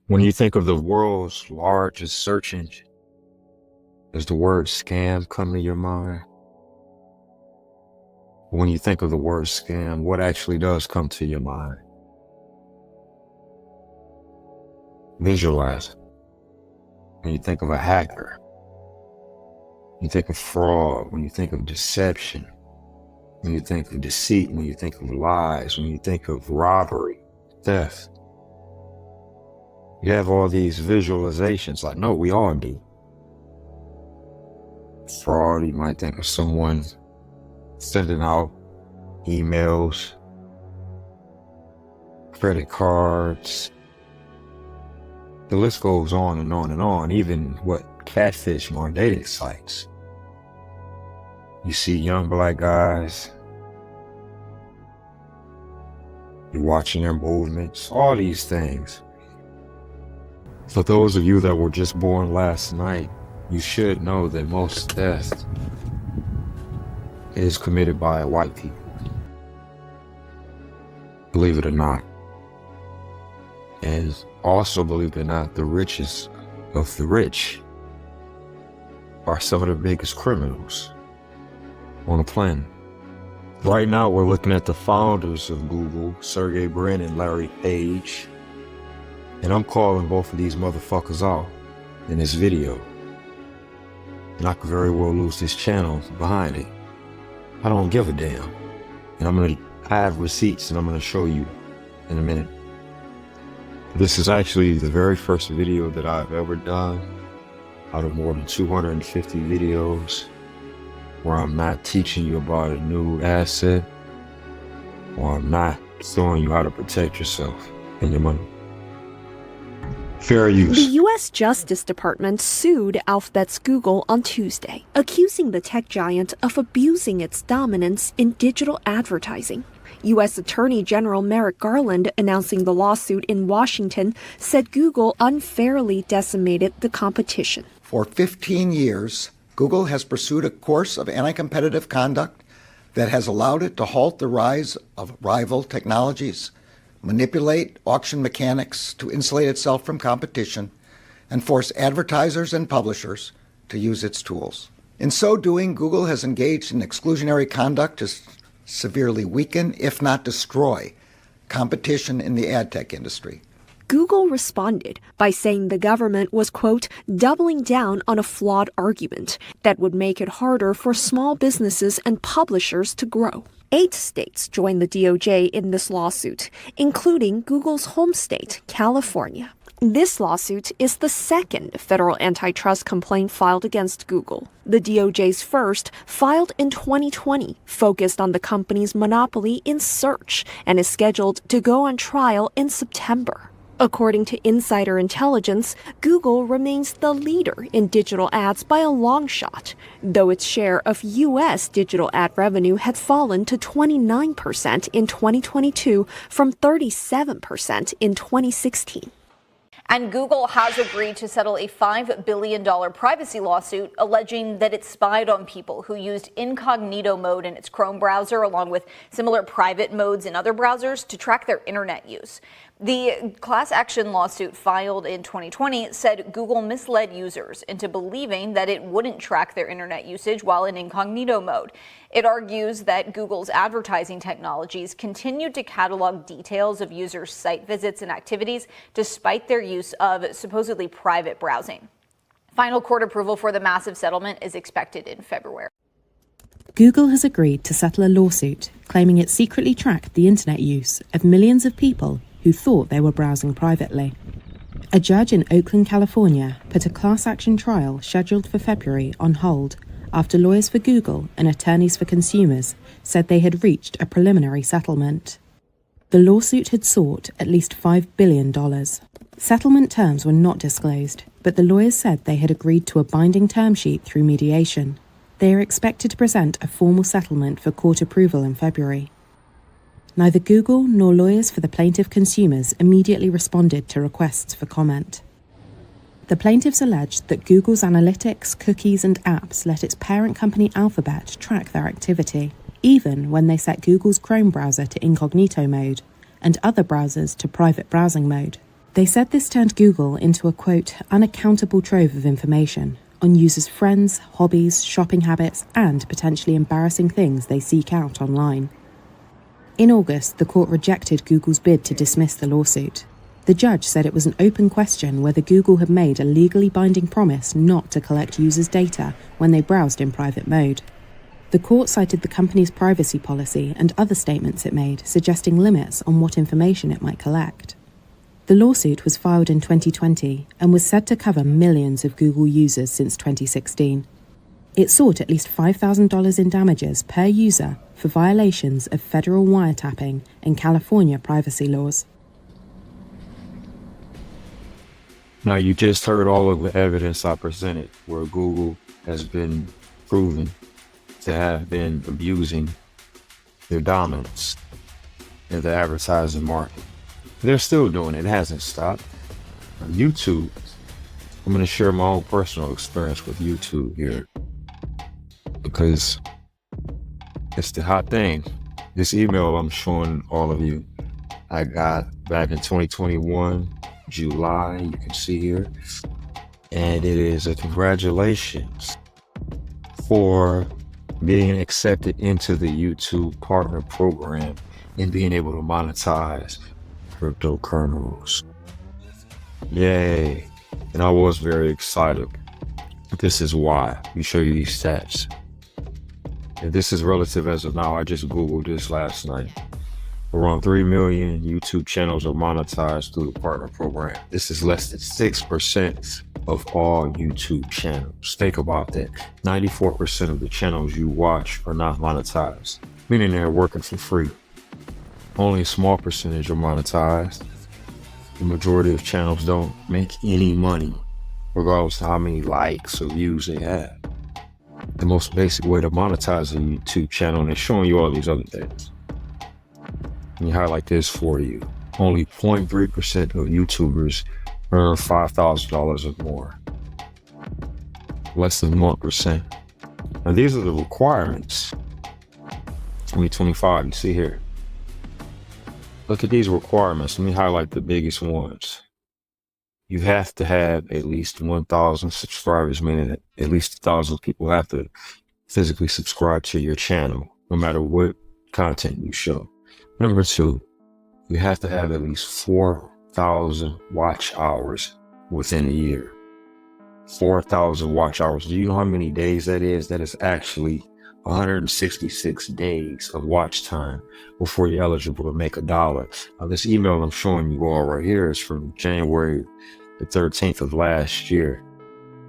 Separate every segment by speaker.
Speaker 1: When you think of the world's largest search engine, does the word scam come to your mind? When you think of the word scam, what actually does come to your mind? Visualize it. When you think of a hacker, when you think of fraud, when you think of deception, when you think of deceit, when you think of lies, when you think of robbery, theft, you have all these visualizations. Like, no, we all do. Fraud, you might think of someone sending out emails, credit cards. The list goes on and on and on, even what catfishing on dating sites. You see young black guys, you're watching their movements, all these things. For those of you that were just born last night, you should know that most theft is committed by white people. Believe it or not. And also, believe it or not, the richest of the rich are some of the biggest criminals on the planet. Right now, we're looking at the founders of Google, Sergey Brin and Larry Page. And I'm calling both of these motherfuckers out in this video. And I could very well lose this channel behind it. I don't give a damn. And I'm gonna have receipts and I'm gonna show you in a minute. This is actually the very first video that I've ever done out of more than 250 videos where I'm not teaching you about a new asset, or I'm not showing you how to protect yourself and your money. Fair use.
Speaker 2: The U.S. Justice Department sued Alphabet's Google on Tuesday, accusing the tech giant of abusing its dominance in digital advertising. U.S. Attorney General Merrick Garland, announcing the lawsuit in Washington, said Google unfairly decimated the competition.
Speaker 3: For 15 years, Google has pursued a course of anti-competitive conduct that has allowed it to halt the rise of rival technologies, manipulate auction mechanics to insulate itself from competition, and force advertisers and publishers to use its tools. In so doing, Google has engaged in exclusionary conduct to severely weaken, if not destroy, competition in the ad tech industry.
Speaker 2: Google responded by saying the government was, quote, doubling down on a flawed argument that would make it harder for small businesses and publishers to grow. 8 states joined the DOJ in this lawsuit, including Google's home state, California. This lawsuit is the second federal antitrust complaint filed against Google. The DOJ's first, filed in 2020, focused on the company's monopoly in search and is scheduled to go on trial in September. According to insider intelligence, Google remains the leader in digital ads by a long shot, though its share of U.S. digital ad revenue had fallen to 29% in 2022 from 37% in 2016.
Speaker 4: And Google has agreed to settle a $5 billion privacy lawsuit alleging that it spied on people who used incognito mode in its Chrome browser, along with similar private modes in other browsers, to track their internet use. The class action lawsuit filed in 2020 said Google misled users into believing that it wouldn't track their internet usage while in incognito mode. It argues that Google's advertising technologies continued to catalog details of users' site visits and activities despite their use of supposedly private browsing. Final court approval for the massive settlement is expected in February.
Speaker 5: Google has agreed to settle a lawsuit claiming it secretly tracked the internet use of millions of people who thought they were browsing privately. A judge in Oakland, California, put a class action trial scheduled for February on hold after lawyers for Google and attorneys for consumers said they had reached a preliminary settlement. The lawsuit had sought at least $5 billion. Settlement terms were not disclosed, but the lawyers said they had agreed to a binding term sheet through mediation. They are expected to present a formal settlement for court approval in February. Neither Google nor lawyers for the plaintiff consumers immediately responded to requests for comment. The plaintiffs alleged that Google's analytics, cookies, and apps let its parent company Alphabet track their activity, even when they set Google's Chrome browser to incognito mode and other browsers to private browsing mode. They said this turned Google into a, quote, unaccountable trove of information on users' friends, hobbies, shopping habits, and potentially embarrassing things they seek out online. In August, the court rejected Google's bid to dismiss the lawsuit. The judge said it was an open question whether Google had made a legally binding promise not to collect users' data when they browsed in private mode. The court cited the company's privacy policy and other statements it made, suggesting limits on what information it might collect. The lawsuit was filed in 2020 and was said to cover millions of Google users since 2016. It sought at least $5,000 in damages per user for violations of federal wiretapping and California privacy laws.
Speaker 1: Now, you just heard all of the evidence I presented where Google has been proven to have been abusing their dominance in the advertising market. They're still doing it. It hasn't stopped. YouTube, I'm going to share my own personal experience with YouTube here because it's the hot thing. This email I'm showing all of you, I got back in 2021, July, you can see here. And it is a congratulations for being accepted into the YouTube partner program and being able to monetize CryptoKernels. Yay. And I was very excited. This is why. Let me show you these stats. And this is relative as of now. I just Googled this last night. Around 3 million YouTube channels are monetized through the partner program. This is less than 6% of all YouTube channels. Think about that. 94% of the channels you watch are not monetized, meaning they're working for free. Only a small percentage are monetized. The majority of channels don't make any money, regardless of how many likes or views they have. The most basic way to monetize a YouTube channel, and it's showing you all these other things. Let me highlight this for you. Only 0.3% of YouTubers earn $5,000 or more. Less than 1%. Now these are the requirements. 2025, you see here. Look at these requirements. Let me highlight the biggest ones. You have to have at least 1,000 subscribers, meaning that at least 1,000 people have to physically subscribe to your channel, no matter what content you show. Number 2, you have to have at least 4,000 watch hours within a year. 4,000 watch hours. Do you know how many days that is? That is actually 166 days of watch time before you're eligible to make $1. Now, this email I'm showing you all right here is from January the 13th of last year.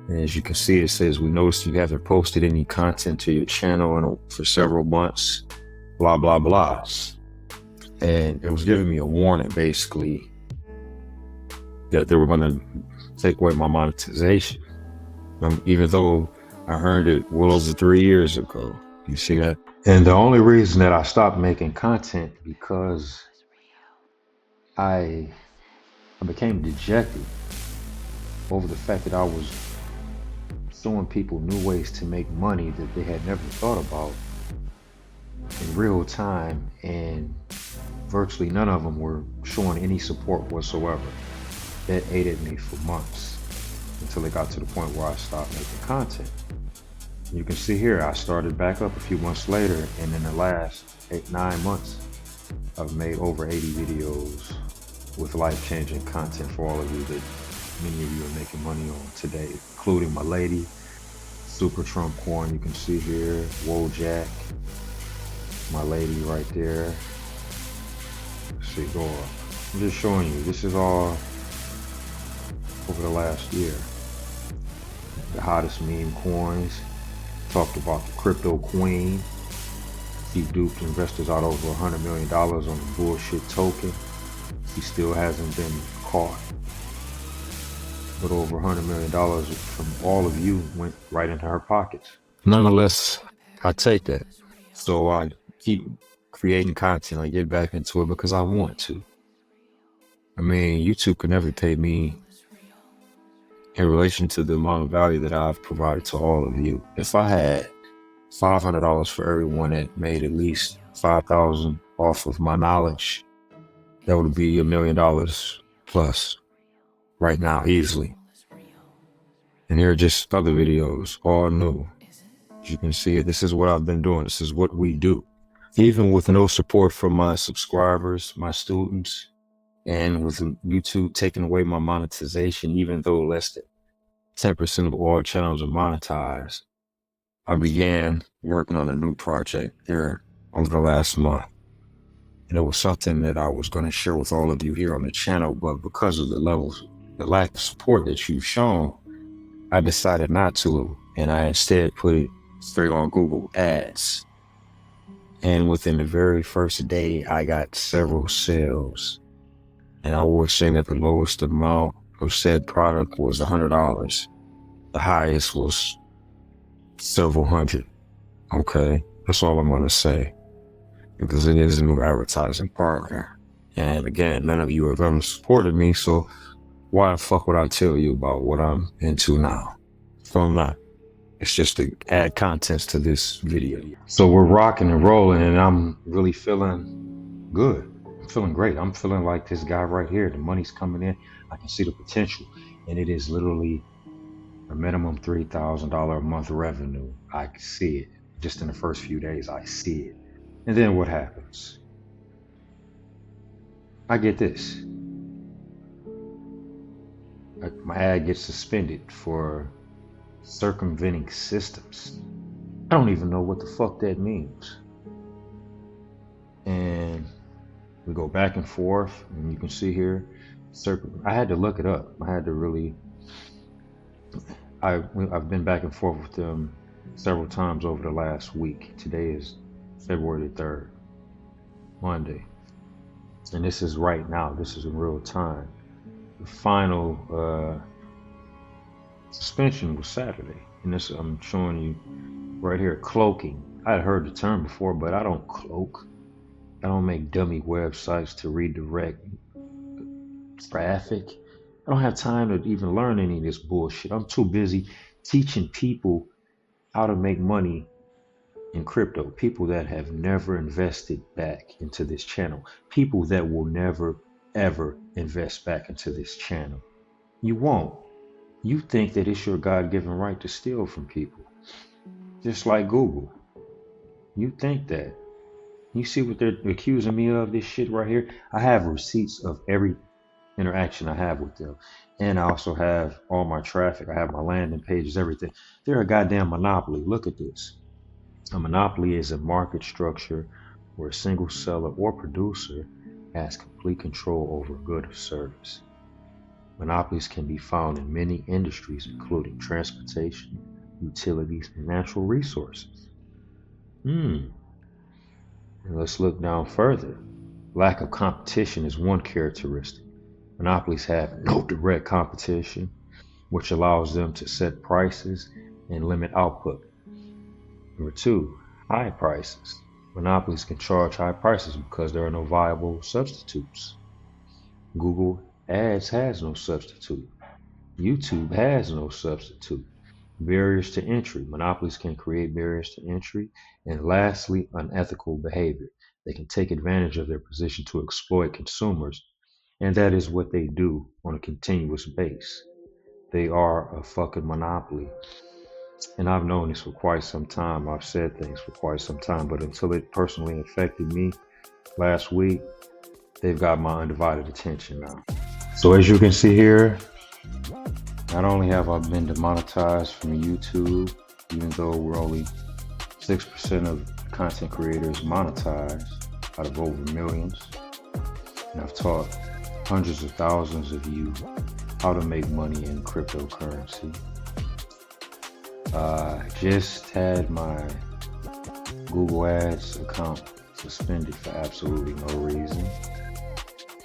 Speaker 1: And as you can see, it says, we noticed you haven't posted any content to your channel for several months, blah, blah, blah. And it was giving me a warning, basically, that they were going to take away my monetization. Even though I earned it well over 3 years ago. You see that? And the only reason that I stopped making content because I became dejected over the fact that I was showing people new ways to make money that they had never thought about in real time, and virtually none of them were showing any support whatsoever. That aided me for months until it got to the point where I stopped making content. You can see here, I started back up a few months later, and in the last 9 months, I've made over 80 videos with life-changing content for all of you that many of you are making money on today, including my lady, Super Trump Coin, you can see here, Wojak, my lady right there, Cigar. I'm just showing you, this is all over the last year. The hottest meme coins. Talked about the crypto queen. She duped investors out over $100 million on a bullshit token. She still hasn't been caught. But over $100 million from all of you went right into her pockets. Nonetheless, I take that. So I keep creating content. I get back into it because I want to. I mean, YouTube could never pay me in relation to the amount of value that I've provided to all of you. If I had $500 for everyone that made at least $5,000 off of my knowledge, that would be $1 million plus. right now easily. And here are just other videos, all new. As you can see, this is what I've been doing. This is what we do. Even with no support from my subscribers, my students, and with YouTube taking away my monetization, even though less than 10% of all channels are monetized, I began working on a new project here over the last month. And it was something that I was going to share with all of you here on the channel, but because of the lack of support that you've shown, I decided not to, and I instead put it straight on Google Ads. And within the very first day, I got several sales. And I was saying that the lowest amount of said product was $100. The highest was several hundred. Okay, that's all I'm going to say, because it is a new advertising partner. And again, none of you have ever supported me, so why the fuck would I tell you about what I'm into now? So I'm not. It's just to add contents to this video. So we're rocking and rolling, and I'm really feeling good. I'm feeling great. I'm feeling like this guy right here. The money's coming in. I can see the potential, and it is literally a minimum $3,000 a month revenue. I can see it. Just in the first few days, I see it. And then what happens? I get this. My ad gets suspended for circumventing systems. I don't even know what the fuck that means. And we go back and forth, and you can see here, I had to look it up. I had to really, I've been back and forth with them several times over the last week. Today is February the 3rd, Monday. And this is right now, this is in real time. The final suspension was Saturday, and this I'm showing you right here, cloaking. I had heard the term before, but I don't cloak. I don't make dummy websites to redirect traffic. I don't have time to even learn any of this bullshit. I'm too busy teaching people how to make money in crypto. People that have never invested back into this channel. People that will never, ever invest back into this channel. You won't. You think that it's your God-given right to steal from people. Just like Google. You think that. You see what they're accusing me of, this shit right here? I have receipts of every interaction I have with them. And I also have all my traffic. I have my landing pages, everything. They're a goddamn monopoly. Look at this. A monopoly is a market structure where a single seller or producer has complete control over a good or service. Monopolies can be found in many industries, including transportation, utilities, and natural resources. And let's look down further. Lack of competition is one characteristic. Monopolies have no direct competition, which allows them to set prices and limit output. Number 2, high prices. Monopolies can charge high prices because there are no viable substitutes. Google Ads has no substitute. YouTube has no substitute. Barriers to entry. Monopolies can create barriers to entry. And lastly, unethical behavior. They can take advantage of their position to exploit consumers. And that is what they do on a continuous basis. They are a fucking monopoly. And I've known this for quite some time. I've said things for quite some time, but until it personally affected me last week, they've got my undivided attention now. So as you can see here, not only have I been demonetized from YouTube, even though we're only 6% of content creators monetized out of over millions, and I've taught hundreds of thousands of you how to make money in cryptocurrency. Just had my Google Ads account suspended for absolutely no reason.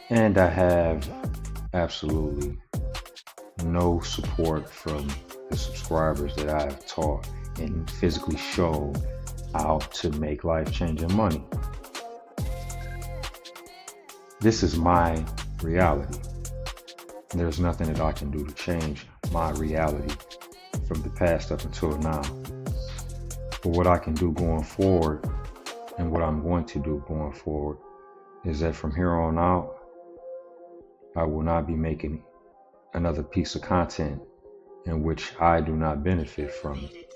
Speaker 1: And I have absolutely no support from the subscribers that I have taught and physically shown how to make life-changing money. This is my reality. There's nothing that I can do to change my reality from the past up until now. But what I can do going forward, and what I'm going to do going forward, is that from here on out, I will not be making another piece of content in which I do not benefit from it.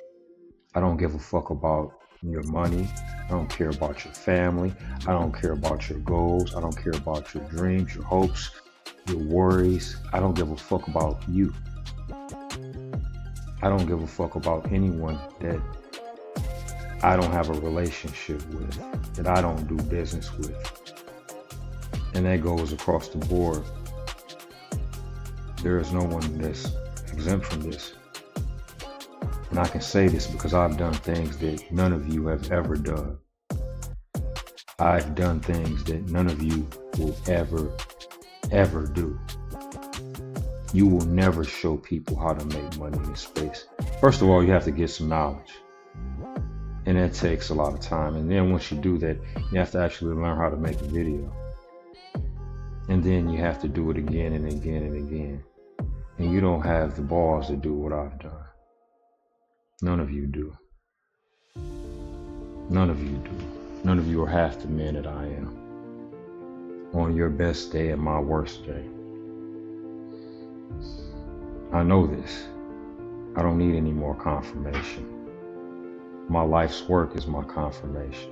Speaker 1: I don't give a fuck about your money. I don't care about your family. I don't care about your goals. I don't care about your dreams, your hopes, your worries. I don't give a fuck about you. I don't give a fuck about anyone that I don't have a relationship with, that I don't do business with. And that goes across the board. There is no one that's exempt from this. And I can say this because I've done things that none of you have ever done. I've done things that none of you will ever do. You will never show people how to make money in this space. First of all, you have to get some knowledge. And that takes a lot of time. And then once you do that, you have to actually learn how to make a video. And then you have to do it again and again and again. And you don't have the balls to do what I've done. None of you do. None of you do. None of you are half the man that I am. On your best day and my worst day. I know this. I don't need any more confirmation. My life's work is my confirmation.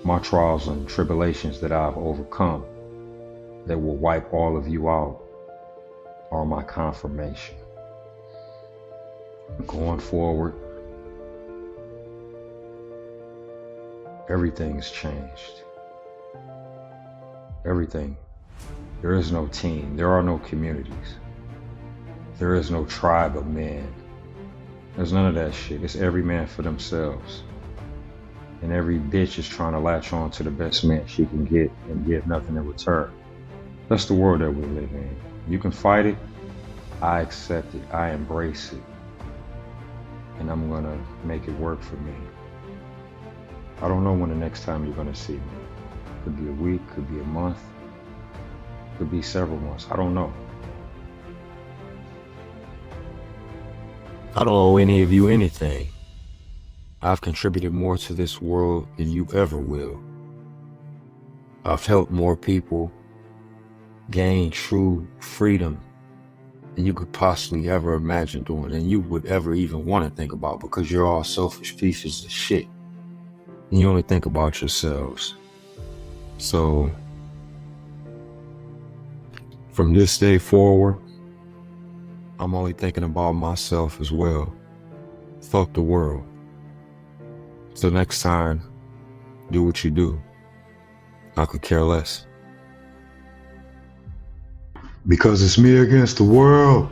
Speaker 1: My trials and tribulations that I've overcome that will wipe all of you out are my confirmation. Going forward, everything's changed. Everything. There is no team. There are no communities. There is no tribe of men. There's none of that shit. It's every man for themselves. And every bitch is trying to latch on to the best man she can get and give nothing in return. That's the world that we live in. You can fight it. I accept it. I embrace it. And I'm gonna make it work for me. I don't know when the next time you're gonna see me. Could be a week, could be a month, could be several months. I don't know. I don't owe any of you anything. I've contributed more to this world than you ever will. I've helped more people gain true freedom than you could possibly ever imagine doing, and you would ever even want to think about, because you're all selfish pieces of shit. And you only think about yourselves. So, from this day forward, I'm only thinking about myself as well. Fuck the world. So next time, do what you do. I could care less. Because it's me against the world.